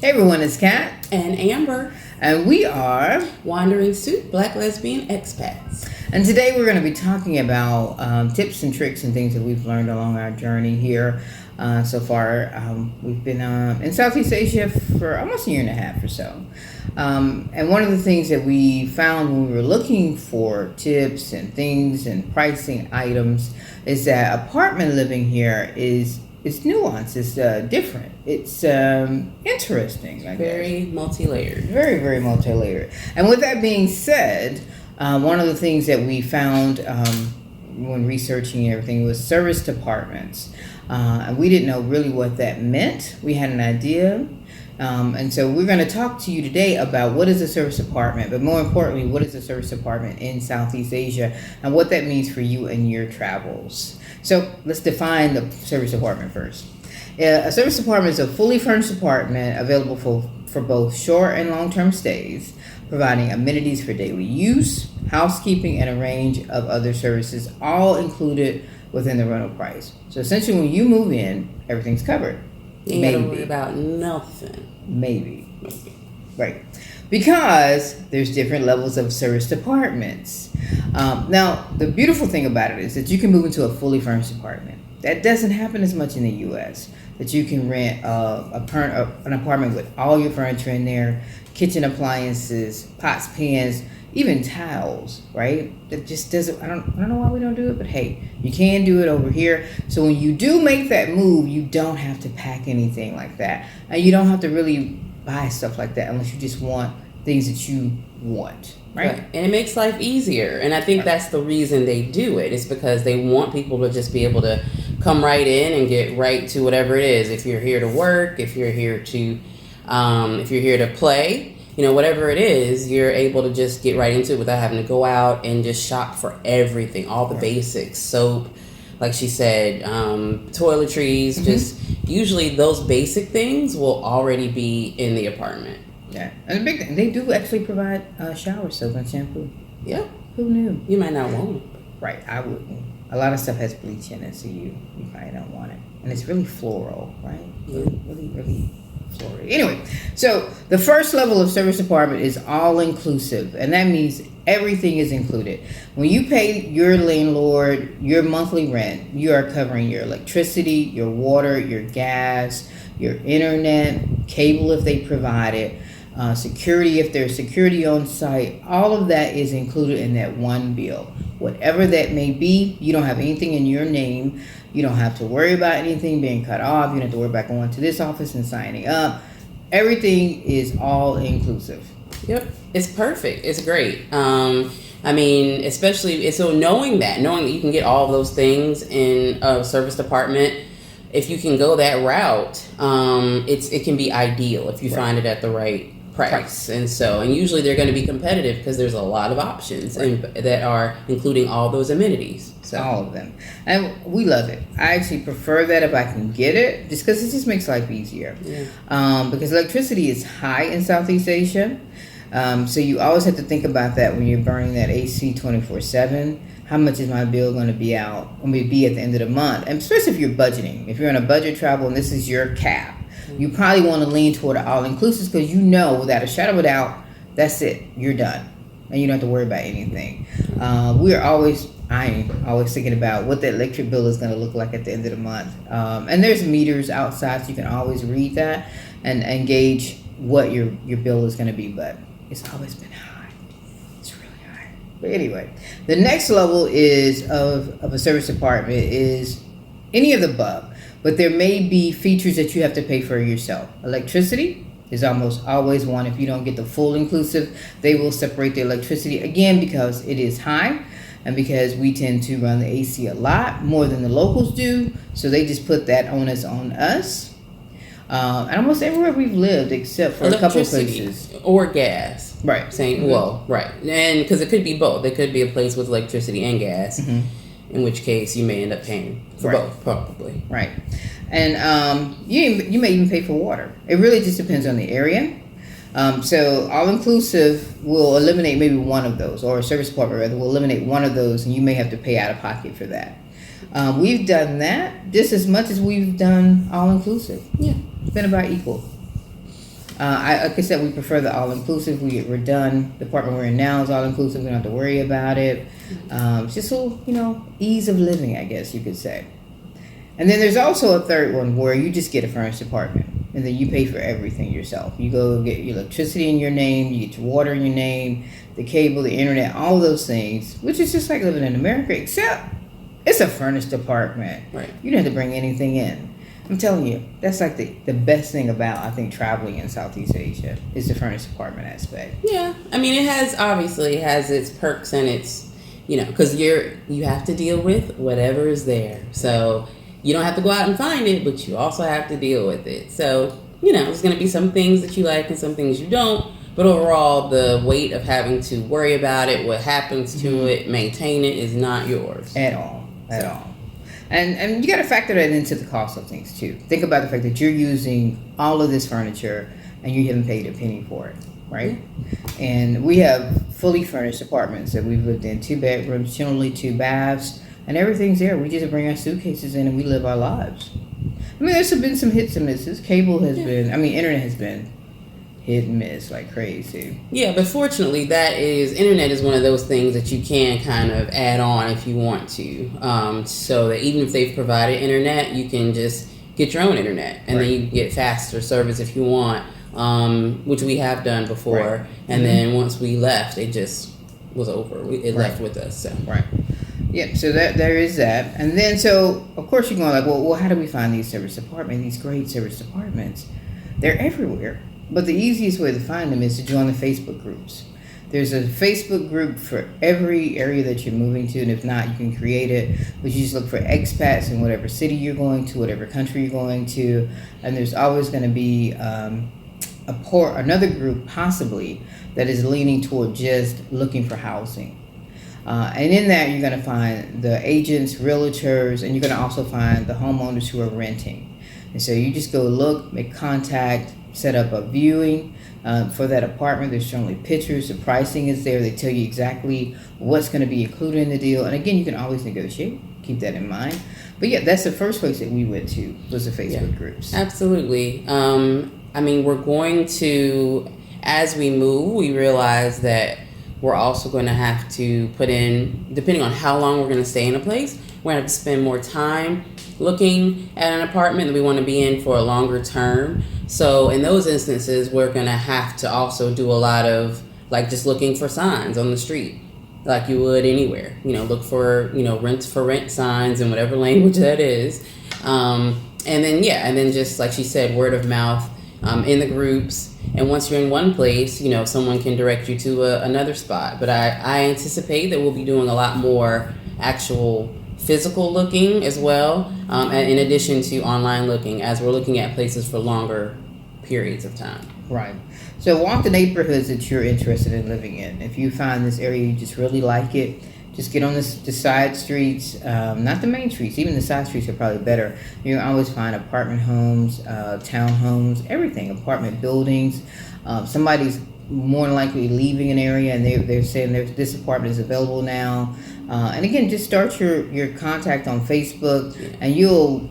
Hey everyone, it's Kat and Amber, and we are Wandering Soup, Black Lesbian Expats. And today we're going to be talking about tips and tricks and things that we've learned along our journey here so far. We've been in Southeast Asia for almost a year and a half or so. And one of the things that we found when we were looking for tips and things and pricing items is that apartment living here is nuanced. It's different. It's interesting. Very multi-layered. Very, very multi-layered. And with that being said, one of the things that we found when researching everything was service departments. And we didn't know really what that meant. We had an idea. And so we're going to talk to you today about what is a service apartment, but more importantly, what is a service apartment in Southeast Asia and what that means for you and your travels. So let's define the service apartment first. A service apartment is a fully furnished apartment available for both short and long-term stays, providing amenities for daily use, housekeeping, and a range of other services, all included within the rental price. So essentially, when you move in, everything's covered. You ain't gotta worry about nothing. Maybe. Right. Because there's different levels of service departments. Now, the beautiful thing about it is that you can move into a fully furnished apartment. That doesn't happen as much in the U.S. That you can rent an apartment with all your furniture in there, kitchen appliances, pots, pans, even towels, right? That just doesn't, I don't know why we don't do it, but hey, you can do it over here. So when you do make that move, you don't have to pack anything like that. And you don't have to really buy stuff like that unless you just want things that you want, right? And it makes life easier. And I think that's the reason they do it. It's because they want people to just be able to come right in and get right to whatever it is. If you're here to work, if you're here to play, whatever it is, you're able to just get right into it without having to go out and just shop for everything, all the basics, soap, like she said, toiletries, just usually those basic things will already be in the apartment. Yeah, and the big thing, they do actually provide shower soap and shampoo. Yeah. Who knew? You might not want it. Right, I wouldn't. A lot of stuff has bleach in it, so you probably don't want it. And it's really floral, right? Yeah. Really floral. Anyway, so the first level of service apartment is all inclusive, and that means everything is included. When you pay your landlord your monthly rent, you are covering your electricity, your water, your gas, your internet, cable if they provide it, security if there's security on site. All of that is included in that one bill. Whatever that may be, you don't have anything in your name. You don't have to worry about anything being cut off. You don't have to worry about going to this office and signing up. Everything is all inclusive. Yep, it's perfect. It's great. Especially so knowing that you can get all of those things in a service department. If you can go that route, it can be ideal if you find it at the right price. And usually they're going to be competitive because there's a lot of options that are including all those amenities. So all of them, and we love it. I actually prefer that if I can get it, just because it just makes life easier. Yeah. Because electricity is high in Southeast Asia, so you always have to think about that when you're burning that AC 24/7. How much is my bill going to be at the end of the month? And especially if you're budgeting. If you're on a budget travel and this is your cap, you probably want to lean toward all-inclusive because without a shadow of a doubt, that's it. You're done. And you don't have to worry about anything. I am always thinking about what the electric bill is going to look like at the end of the month. And there's meters outside, so you can always read that and gauge what your bill is going to be. But it's always been high. It's really high. But anyway, the next level is of a service apartment is any of the above. But there may be features that you have to pay for yourself. Electricity is almost always one. If you don't get the full inclusive, they will separate the electricity again because it is high and because we tend to run the AC a lot more than the locals do. So they just put that onus on us. And almost everywhere we've lived except for a couple of places. Or gas. Right. Right. And because it could be both. It could be a place with electricity and gas. In which case you may end up paying for both, probably. Right. And you may even pay for water. It really just depends on the area. So all-inclusive will eliminate maybe one of those, or a service apartment rather will eliminate one of those, and you may have to pay out of pocket for that. We've done that just as much as we've done all-inclusive. Yeah. It's been about equal. Like I said, we prefer the all-inclusive. We're done. The apartment we're in now is all-inclusive. We don't have to worry about it. It's just a little, ease of living, I guess you could say. And then there's also a third one where you just get a furnished apartment. And then you pay for everything yourself. You go get your electricity in your name. You get your water in your name. The cable, the internet, all those things. Which is just like living in America, except it's a furnished apartment. Right. You don't have to bring anything in. I'm telling you, that's like the best thing about, I think, traveling in Southeast Asia is the furnished apartment aspect. Yeah. I mean, it has its perks and its, because you have to deal with whatever is there. So you don't have to go out and find it, but you also have to deal with it. So, there's going to be some things that you like and some things you don't. But overall, the weight of having to worry about it, what happens to it, maintain it, is not yours. At all. And you got to factor that into the cost of things, too. Think about the fact that you're using all of this furniture and you haven't paid a penny for it, right? And we have fully furnished apartments that we've lived in, 2 bedrooms, generally 2 baths. And everything's there. We just bring our suitcases in and we live our lives. I mean, there's been some hits and misses. Internet has been hit and miss like crazy. Yeah, but fortunately, internet is one of those things that you can kind of add on if you want to. So that even if they've provided internet, you can just get your own internet. And then you can get faster service if you want, which we have done before. Right. And then once we left, it just was over. It left with us. So. Right. Yeah, so there is that. And then, so, of course, you're going like, well, how do we find these great service apartments? They're everywhere. But the easiest way to find them is to join the Facebook groups. There's a Facebook group for every area that you're moving to, and if not, you can create it. But you just look for expats in whatever city you're going to, whatever country you're going to, and there's always going to be another group, possibly, that is leaning toward just looking for housing. And in that, you're going to find the agents, realtors, and you're going to also find the homeowners who are renting. And so you just go look, make contact, set up a viewing for that apartment. There's generally pictures. The pricing is there. They tell you exactly what's going to be included in the deal. And again, you can always negotiate. Keep that in mind. But yeah, that's the first place that we went to was the Facebook groups. Absolutely. We're going to, as we move, we realize that we're also going to have to put in, depending on how long we're going to stay in a place, we're going to have to spend more time looking at an apartment that we want to be in for a longer term. So in those instances, we're going to have to also do a lot of just looking for signs on the street like you would anywhere. Look for, rent for rent signs in whatever language that is. And then just like she said, word of mouth in the groups. And once you're in one place, someone can direct you to another spot. But I anticipate that we'll be doing a lot more actual physical looking as well, in addition to online looking, as we're looking at places for longer periods of time. Right. So walk the neighborhoods that you're interested in living in. If you find this area you just really like it, just get on the side streets, not the main streets. Even the side streets are probably better. You can always find apartment homes, townhomes, everything, apartment buildings. Somebody's more than likely leaving an area and they're saying this apartment is available now. And again, just start your contact on Facebook, and you'll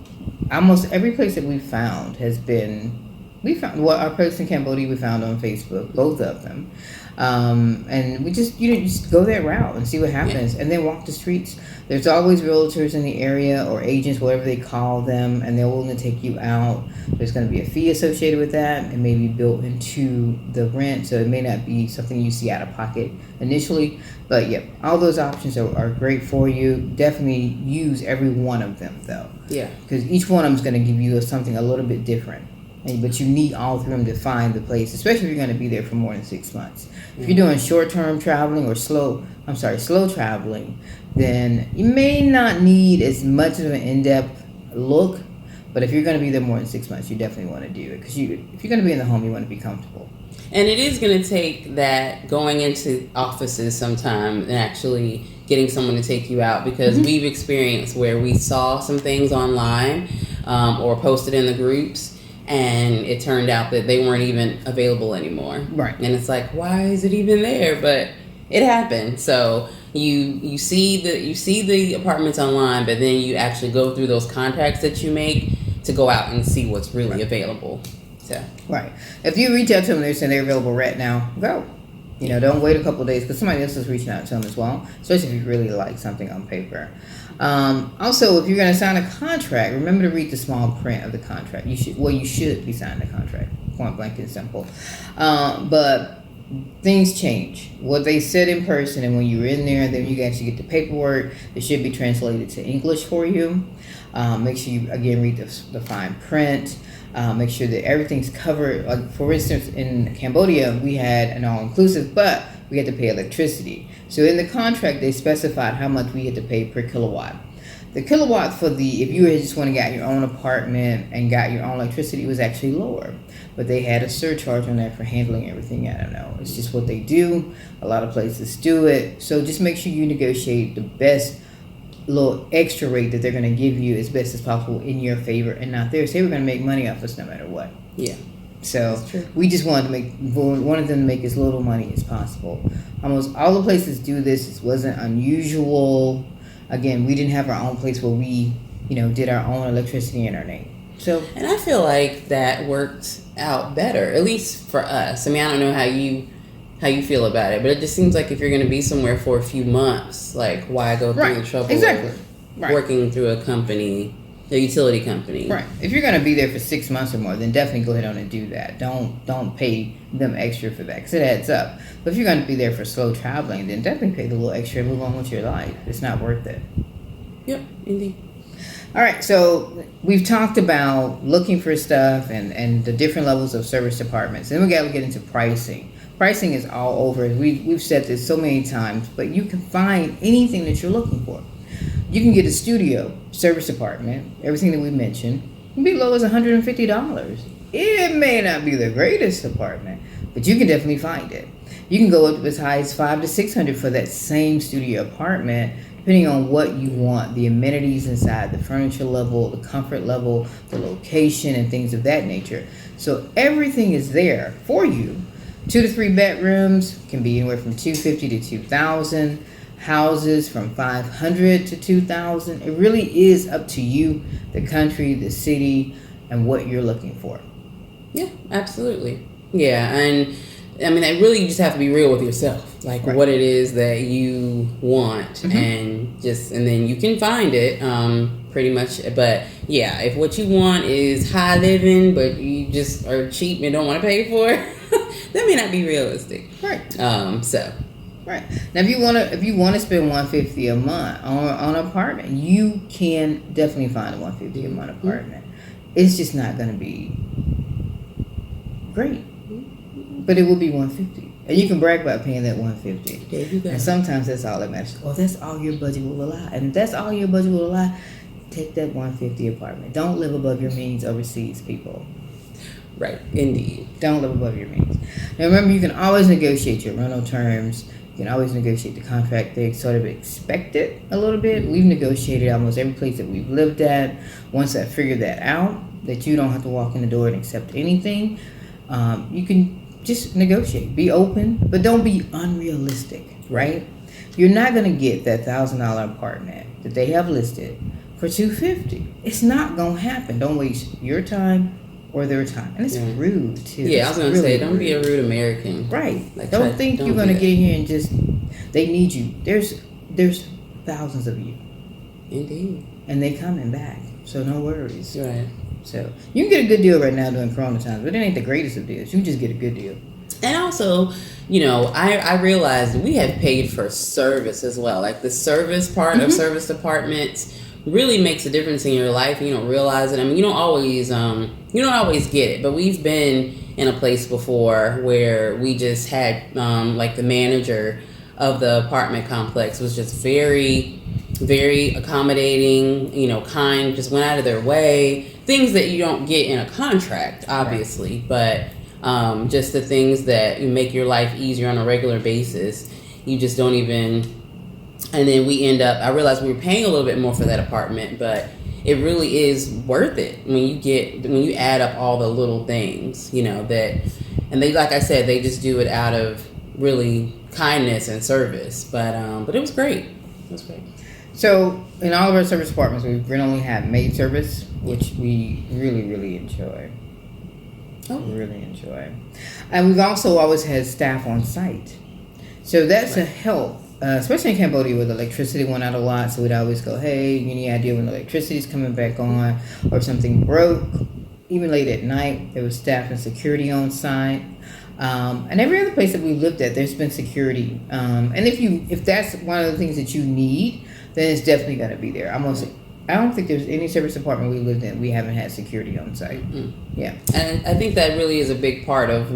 almost every place that we've found has been. We found our place in Cambodia. We found on Facebook, both of them, and we just just go that route and see what happens, and then walk the streets. There's always realtors in the area or agents, whatever they call them, and they're willing to take you out. There's going to be a fee associated with that, and maybe built into the rent, so it may not be something you see out of pocket initially. But yeah, all those options are great for you. Definitely use every one of them, though. Yeah, because each one of them is going to give you something a little bit different. But you need all three of them to find the place, especially if you're going to be there for more than 6 months. If you're doing short-term traveling or slow traveling, then you may not need as much of an in-depth look. But if you're going to be there more than 6 months, you definitely want to do it. Because if you're going to be in the home, you want to be comfortable. And it is going to take that going into offices sometime and actually getting someone to take you out, because we've experienced where we saw some things online or posted in the groups, and it turned out that they weren't even available anymore. Right. And it's like, why is it even there? But it happened. So you see the apartments online, but then you actually go through those contacts that you make to go out and see what's really available. So Right. If you reach out to them, they're saying they're available right now, go. Don't wait a couple of days because somebody else is reaching out to them as well, especially if you really like something on paper. Also, if you're going to sign a contract, remember to read the small print of the contract. You should be signing a contract, point blank and simple. But things change. What they said in person and when you're in there, then you actually get the paperwork. It should be translated to English for you. Make sure you, again, read the fine print. Make sure that everything's covered. Like, for instance, in Cambodia, we had an all-inclusive, but we had to pay electricity. So in the contract, they specified how much we had to pay per kilowatt. The kilowatt if you just want to get your own apartment and got your own electricity, was actually lower. But they had a surcharge on that for handling everything. I don't know. It's just what they do. A lot of places do it. So just make sure you negotiate the best little extra rate that they're going to give you as best as possible in your favor and not theirs. They were going to make money off us no matter what. Yeah. So we just wanted them to make as little money as possible. Almost all the places do this. It wasn't unusual. Again, we didn't have our own place where we, did our own electricity and our name. So, and I feel like that worked out better, at least for us. I mean, I don't know how you feel about it, but it just seems like if you're going to be somewhere for a few months, like, why go through the trouble of working through a company, a utility company? Right. If you're going to be there for 6 months or more, then definitely go ahead on and do that. Don't pay them extra for that because it adds up. But if you're going to be there for slow traveling, then definitely pay the little extra and move on with your life. It's not worth it. Yep, indeed. All right, so we've talked about looking for stuff and the different levels of service departments. Then we got to get into pricing. Pricing is all over. We've said this so many times, but you can find anything that you're looking for. You can get a studio service department, everything that we mentioned, can be low as $150. It may not be the greatest apartment, but you can definitely find it. You can go up as high as $500 to $600 for that same studio apartment, depending on what you want, the amenities inside, the furniture level, the comfort level, the location, and things of that nature. So everything is there for you. 2 to 3 bedrooms can be anywhere from $250 to $2,000. Houses from $500 to $2,000. It really is up to you, the country, the city, and what you're looking for. Yeah, absolutely. Yeah, and I mean, really, you just have to be real with yourself, like what it is that you want, and then you can find it, pretty much. But yeah, if what you want is high living, but you just are cheap and don't want to pay for it, that may not be realistic. Right. Right. Now, if you want to spend $150 a month on an apartment, you can definitely find a $150 a month apartment. It's just not going to be great, but it will be $150, and you can brag about paying that $150. There you go. And sometimes that's all that matters. Oh, that's all your budget will allow, and if that's all your budget will allow, take that $150 apartment. Don't live above your means overseas, people. Right. Indeed. Don't live above your means. Now, remember, you can always negotiate your rental terms. You can always negotiate the contract. They sort of expect it a little bit. We've negotiated almost every place that we've lived at. Once I figured that out, that you don't have to walk in the door and accept anything, you can just negotiate. Be open, but don't be unrealistic, right? You're not going to get that $1,000 apartment that they have listed for $250. It's not going to happen. Don't waste your time or their time. And it's rude, too. Yeah, I was going to say, don't be a rude American. Right. Like, don't think you're going to get in here and just, they need you. There's thousands of you. Indeed. And they coming back. So no worries. Right. So you can get a good deal right now during Corona times, but it ain't the greatest of deals. You can just get a good deal. And also, I realized we have paid for service as well. Like the service part of service departments really makes a difference in your life, and you don't realize it. I mean, you don't always get it, but we've been in a place before where we just had like the manager of the apartment complex was just very, very accommodating, kind, just went out of their way. Things that you don't get in a contract, obviously, but just the things that make your life easier on a regular basis, you just don't even. And then I realized we were paying a little bit more for that apartment, but it really is worth it when you add up all the little things, that, and they, like I said, they just do it out of really kindness and service. But it was great. It was great. So in all of our service apartments, we generally have maid service, which we really, really enjoy. Really enjoy. And we've also always had staff on site. So that's a help, especially in Cambodia where the electricity went out a lot. So we'd always go, hey, any idea when the electricity's coming back on or if something broke? Even late at night, there was staff and security on site. And every other place that we lived at, there's been security. And if that's one of the things that you need, then it's definitely going to be there. I don't think there's any service department we lived in we haven't had security on site. Mm-hmm. Yeah, and I think that really is a big part of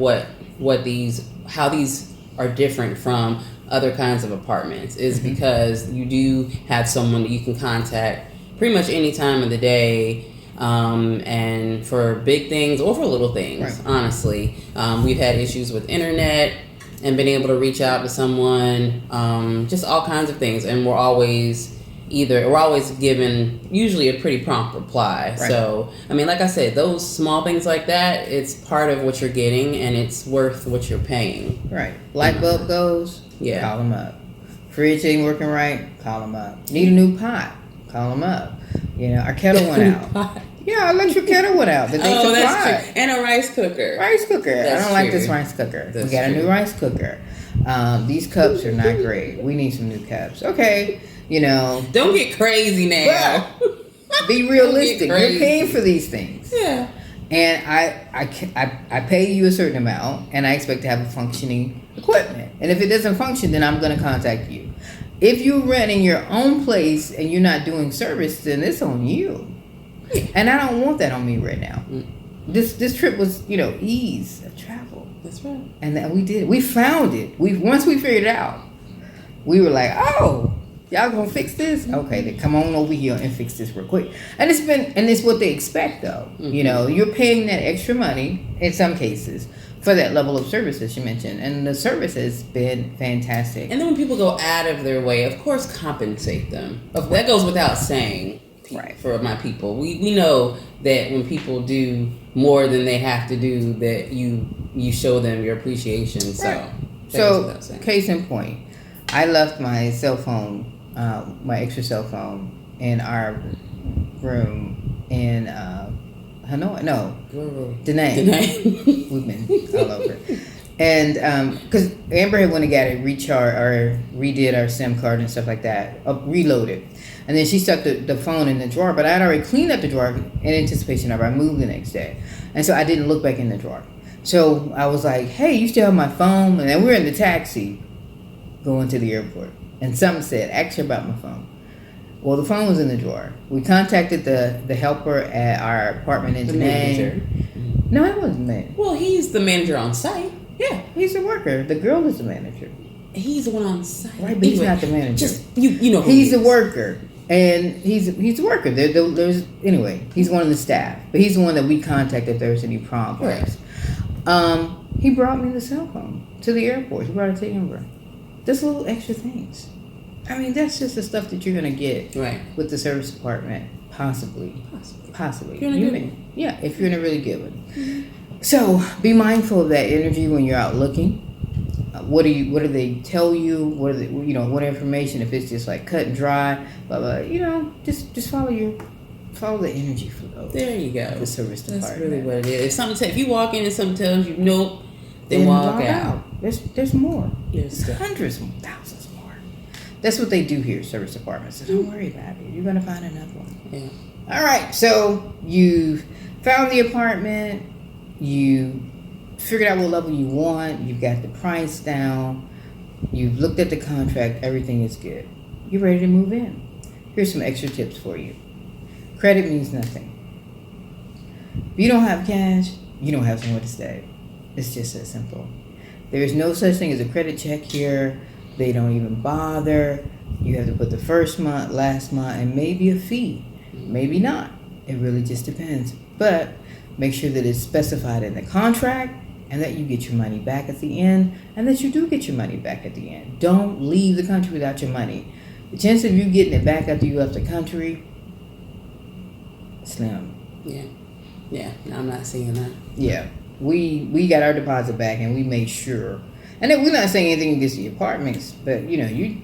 how these are different from other kinds of apartments is because you do have someone that you can contact pretty much any time of the day. And for big things or for little things, honestly, we've had issues with internet and been able to reach out to someone, just all kinds of things. And we're always given usually a pretty prompt reply. Right. So, I mean, like I said, those small things like that, it's part of what you're getting and it's worth what you're paying. Right. Light bulb goes, call them up. Fridge ain't working right, call them up. Need a new pot, call them up. Our kettle went out. Yeah, electric kettle went out. But they that's true. And a rice cooker. I don't like this rice cooker. We got a new rice cooker. These cups are not great. We need some new cups. Okay, Don't get crazy now. Be realistic. You're paying for these things. Yeah. And I pay you a certain amount, and I expect to have a functioning equipment. And if it doesn't function, then I'm going to contact you. If you're renting your own place and you're not doing service, then it's on you. Yeah. And I don't want that on me right now. This trip was, ease of travel. That's right. And then we did it. We found it. Once we figured it out, we were like, oh, y'all gonna fix this? Okay, then come on over here and fix this real quick. And it's what they expect though. Mm-hmm. You're paying that extra money in some cases for that level of service that you mentioned, and the service has been fantastic. And then when people go out of their way, of course, compensate them. That goes without saying. Right. For my people, we know that when people do more than they have to do, that you show them your appreciation. So case in point, I left my cell phone, my extra cell phone, in our room in Hanoi. No, Da Nang. We've been all over. And because Amber had went and got it redid our SIM card and stuff like that, reloaded. And then she stuck the phone in the drawer, but I had already cleaned up the drawer in anticipation of I moved the next day. And so I didn't look back in the drawer. So I was like, hey, you still have my phone? And then we're in the taxi going to the airport. And something said, ask her about my phone. Well, the phone was in the drawer. We contacted the helper at our apartment in Da Nang. No, it wasn't the manager. Well, he's the manager on site. Yeah, he's the worker. The girl is the manager. He's the one on site. Right, but he's not the manager. Just, you know who he's the worker. And he's a worker. Anyway, he's one of the staff. But he's the one that we contact if there's any problems. Right. He brought me the cell phone to the airport. He brought it to Amber. Just little extra things. I mean, that's just the stuff that you're going to get with the service department. Possibly. Yeah, if you're in a really good one. Mm-hmm. So, be mindful of that energy when you're out looking. What do they tell you? What information? If it's just like cut and dry, blah blah. Just follow the energy flow. There you go. The service department. That's really what it is. If you walk in and something tells you nope, then walk out. There's more. There's hundreds of thousands more. That's what they do here, service departments. So don't worry about it. You're gonna find another one. Yeah. All right. So you found the apartment. You figured out what level you want. You've got the price down. You've looked at the contract. Everything is good. You're ready to move in. Here's some extra tips for you. Credit means nothing. If you don't have cash, you don't have somewhere to stay. It's just that simple. There is no such thing as a credit check here. They don't even bother. You have to put the first month, last month, and maybe a fee. Maybe not. It really just depends. But make sure that it's specified in the contract and that you get your money back at the end and that you do get your money back at the end. Don't leave the country without your money. The chance of you getting it back after you left the country, slim. Yeah, I'm not seeing that. Yeah, we got our deposit back and we made sure. And then we're not saying anything against the apartments, but you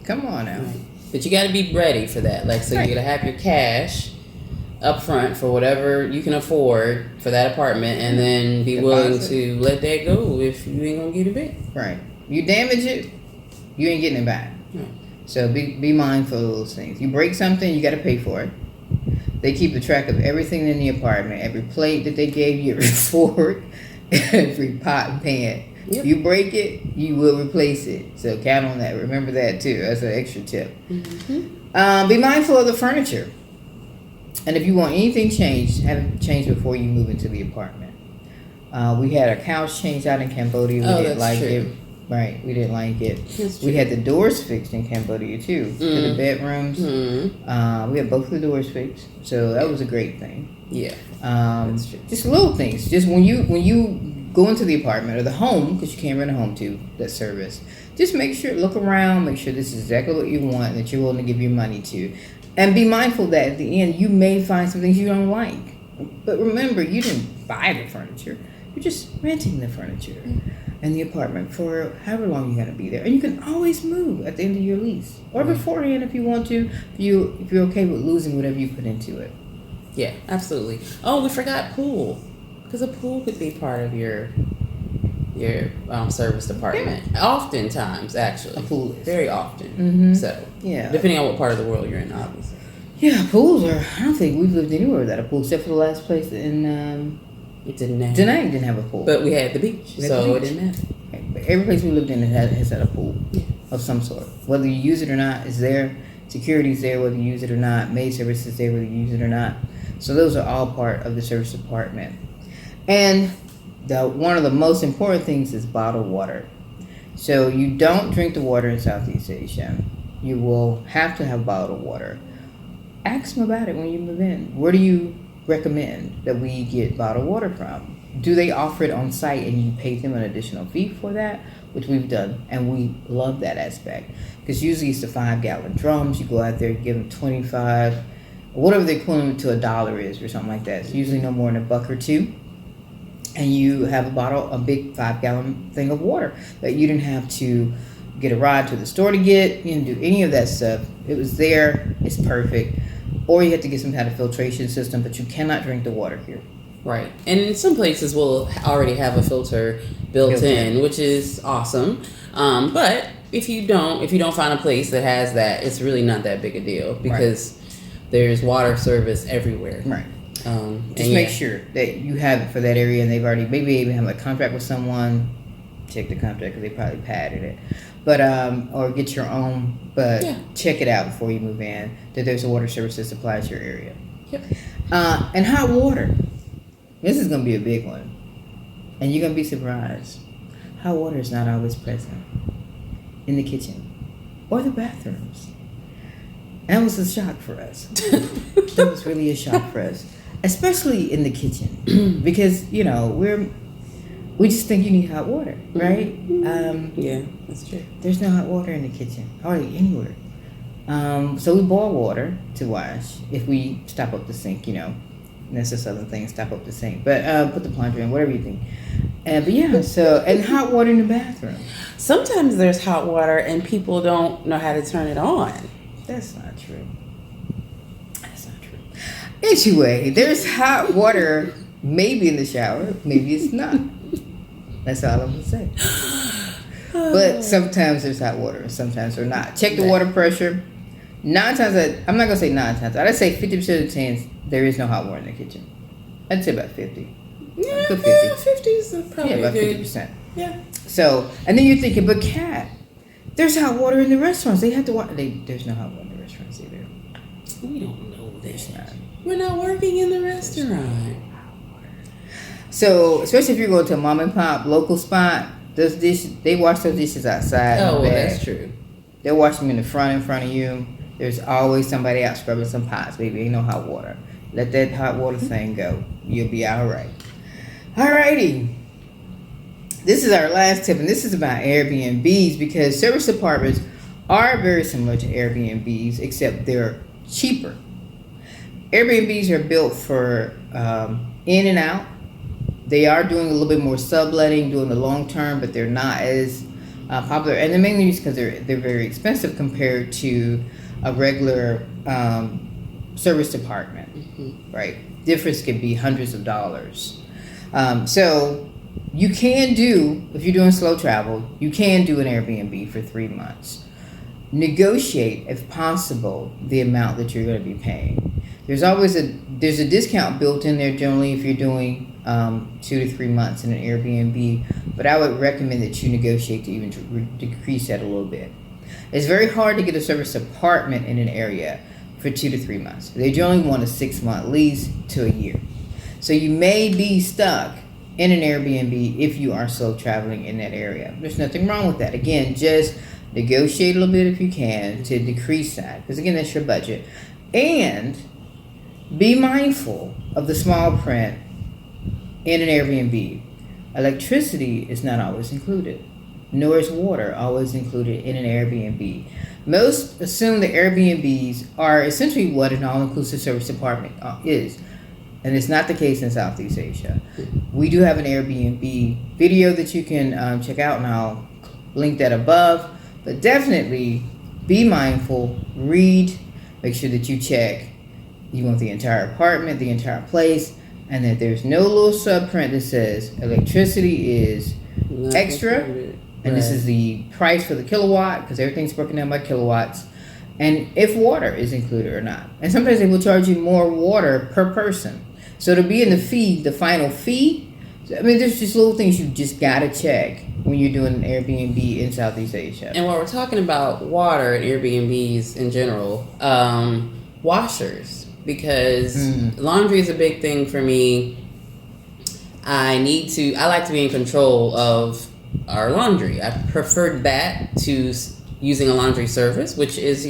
come on now. Right. But you got to be ready for that. You got to have your cash. up front for whatever you can afford for that apartment, and then be willing to let that go if you ain't gonna get it back. Right. You damage it, you ain't getting it back. Right. So be mindful of those things. You break something, you got to pay for it. They keep a track of everything in the apartment, every plate that they gave you, every fork, every pot and pan. Yep. You break it, you will replace it. So count on that. Remember that too. That's an extra tip. Mm-hmm. Be mindful of the furniture. And if you want anything changed, have it changed before you move into the apartment. We had a couch changed out in Cambodia. We didn't like it. Right, we didn't like it. We had the doors fixed in Cambodia too, to the bedrooms. We had both the doors fixed, so that was a great thing. Yeah, that's true. Just little things. Just when you go into the apartment or the home, because you can't rent a home to that service. Just make sure, look around, make sure this is exactly what you want, and that you're willing to give your money to, and be mindful that at the end you may find some things you don't like. But remember, you didn't buy the furniture; you're just renting the furniture. And the apartment for however long you're gonna be there, and you can always move at the end of your lease or beforehand if you want to. If you're okay with losing whatever you put into it. Yeah, absolutely. Oh, we forgot pool, because a pool could be part of your service department. Yeah. Oftentimes, actually, a pool is very often. Mm-hmm. So yeah, depending on what part of the world you're in, obviously. Yeah, pools are. I don't think we've lived anywhere without a pool except for the last place in. It didn't have. Danang didn't have a pool. But we had the beach, so it didn't matter. Okay. But every place we lived in has had a pool of some sort. Whether you use it or not, it's there. Security's there, whether you use it or not. Maid service is there, whether you use it or not. So those are all part of the service department. And one of the most important things is bottled water. So you don't drink the water in Southeast Asia. You will have to have bottled water. Ask them about it when you move in. Where do you recommend that we get bottled water from? Do they offer it on site and you pay them an additional fee for that? Which we've done, and we love that aspect, because usually it's the 5-gallon drums. You go out there, give them 25, or whatever the equivalent to $1 is, or something like that. It's usually no more than $1 or $2, and you have a big 5-gallon thing of water that you didn't have to get a ride to the store to get. You didn't do any of that stuff. It was there. It's perfect. Or you have to get some kind of filtration system, but you cannot drink the water here. Right. And some places will already have a filter built in, which is awesome. But if you don't find a place that has that, it's really not that big a deal, because there's water service everywhere. Right. Just make sure that you have it for that area, and they've already maybe even have a contract with someone. Check the contract, because they probably padded it. But or get your own, but check it out before you move in, that there's a water service that supplies your area. Yep. And hot water. This is going to be a big one. And you're going to be surprised. Hot water is not always present in the kitchen or the bathrooms. That was a shock for us. That was really a shock for us. Especially in the kitchen. Because, we just think you need hot water, right? Yeah, that's true. There's no hot water in the kitchen, hardly anywhere. So we boil water to wash if we stop up the sink, That's the southern thing, stop up the sink. But put the plunger in, whatever you think. And hot water in the bathroom. Sometimes there's hot water and people don't know how to turn it on. That's not true. Anyway, there's hot water maybe in the shower, maybe it's not. That's all I'm going to say. But sometimes there's hot water and sometimes there's not. Check the water pressure. I'm not going to say 9 times. I'd say 50% of the times there is no hot water in the kitchen. I'd say about 50. Yeah, 50 is probably about good. 50%. Yeah. So, and then you're thinking, but Kat, there's hot water in the restaurants. They have to water. There's no hot water in the restaurants either. We don't know There's not. We're not working in the restaurant. So, especially if you're going to a mom and pop local spot, those dishes, they wash those dishes outside. Oh, well, that's true. They'll wash them in front of you. There's always somebody out scrubbing some pots, baby. Ain't no hot water. Let that hot water thing go. You'll be all right. Alrighty. This is our last tip, and this is about Airbnbs, because service apartments are very similar to Airbnbs, except they're cheaper. Airbnbs are built for in and out. They are doing a little bit more subletting, doing the long term, but they're not as popular. And the main reason is because they're very expensive compared to a regular service department, right? Difference could be hundreds of dollars. So you can do, if you're doing slow travel, you can do an Airbnb for 3 months. Negotiate, if possible, the amount that you're going to be paying. There's a discount built in there generally if you're doing 2 to 3 months in an Airbnb, but I would recommend that you negotiate to even decrease that a little bit. It's very hard to get a service apartment in an area for 2 to 3 months. They generally want a 6-month lease to a year. So you may be stuck in an Airbnb if you are slow traveling in that area. There's nothing wrong with that. Again, just negotiate a little bit if you can to decrease that, because again, that's your budget. And be mindful of the small print in an Airbnb. Electricity is not always included, nor is water always included in an Airbnb. Most assume that Airbnbs are essentially what an all-inclusive service apartment is, and it's not the case in Southeast Asia. We do have an Airbnb video that you can check out, and I'll link that above. But definitely be mindful, read, make sure that you check. You want the entire apartment, the entire place, and that there's no little subprint that says electricity is extra, and this is the price for the kilowatt, because everything's broken down by kilowatts, and if water is included or not. And sometimes they will charge you more water per person. So to be in the fee, the final fee, I mean, there's just little things you just gotta check when you're doing an Airbnb in Southeast Asia. And while we're talking about water and Airbnbs in general, washers, because laundry is a big thing for me. I like to be in control of our laundry. I preferred that to using a laundry service, which is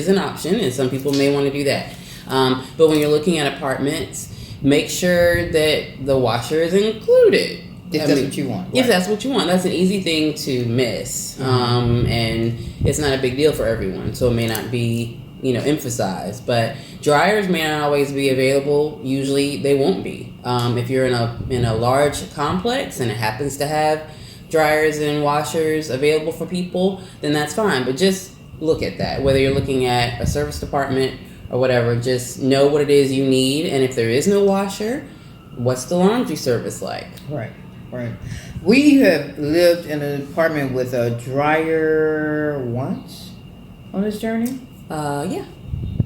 an option, and some people may want to do that. But when you're looking at apartments, make sure that the washer is included. If that's what you want. Right. If that's what you want. That's an easy thing to miss. And it's not a big deal for everyone, so it may not be, emphasized. But dryers may not always be available. Usually they won't be. If you're in a large complex and it happens to have dryers and washers available for people, then that's fine. But just look at that. Whether you're looking at a service department or whatever, just know what it is you need. And if there is no washer, what's the laundry service like? Right. We have lived in an apartment with a dryer once on this journey. Yeah.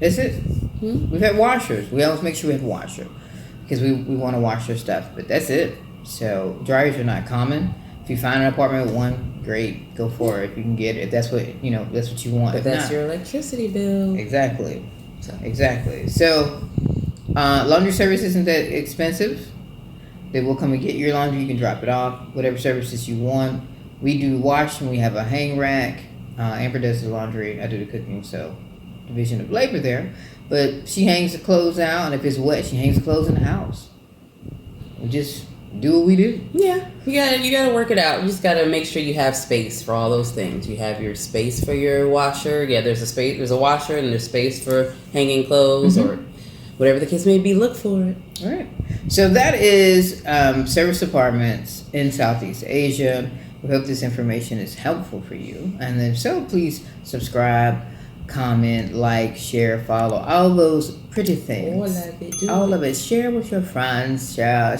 Is it? Mm-hmm. We've had washers. We always make sure we have a washer because we want to wash our stuff, but that's it. So dryers are not common. If you find an apartment with one, great, go for it. You can get it. If that's what that's what you want. But that's your electricity bill. Exactly. So, laundry service isn't that expensive. They will come and get your laundry. You can drop it off, whatever services you want. We do wash and we have a hang rack. Amber does the laundry. I do the cooking, so division of labor there. But she hangs the clothes out, and if it's wet, she hangs the clothes in the house. We just do what we do. Yeah, you gotta work it out. You just gotta make sure you have space for all those things. You have your space for your washer. Yeah, there's a washer, and there's space for hanging clothes or whatever the case may be. Look for it. All right. So that is service apartments in Southeast Asia. We hope this information is helpful for you. And if so, please subscribe, comment, like, share, follow, all those pretty things. All of it. Share with your friends. Share,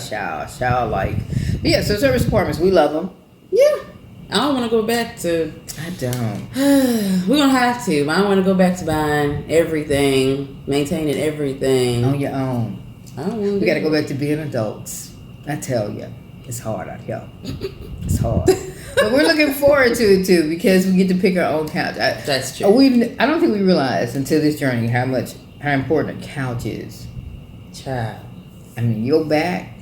like. But yeah, so service apartments, we love them. Yeah. I don't want to go back to... I don't. We're going to have to. But I don't want to go back to buying everything, maintaining everything. On your own. I don't want to. We got to go back to being adults. I tell you. It's hard out here. It's hard. But we're looking forward to it too because we get to pick our own couch. That's true. I don't think we realized until this journey how important a couch is. Child. I mean, your back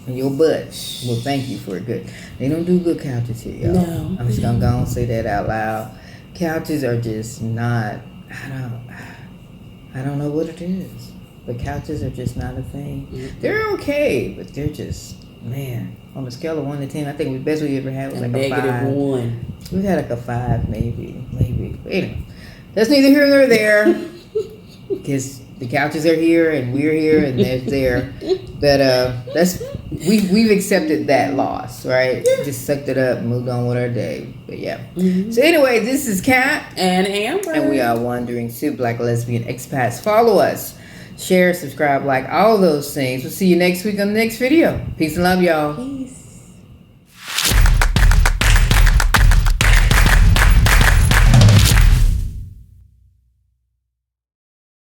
and your butt will thank you for it. Good. They don't do good couches here, y'all. No. I'm just gonna go and say that out loud. Couches are just not. I don't know what it is, but couches are just not a thing. Mm-hmm. They're okay, but they're just. Man, on a scale of 1 to 10, I think the best we ever had was like a 5. -1. We've had like a 5, maybe. But anyway, that's neither here nor there. Because the couches are here, and we're here, and they're there. But we've accepted that loss, right? Yeah. Just sucked it up, moved on with our day. But yeah. Mm-hmm. So anyway, this is Kat And Amber. and we are Wandering to Black Lesbian Expats. Follow us, share, subscribe, like all those things. We'll see you next week on the next video. Peace and love, y'all. Peace.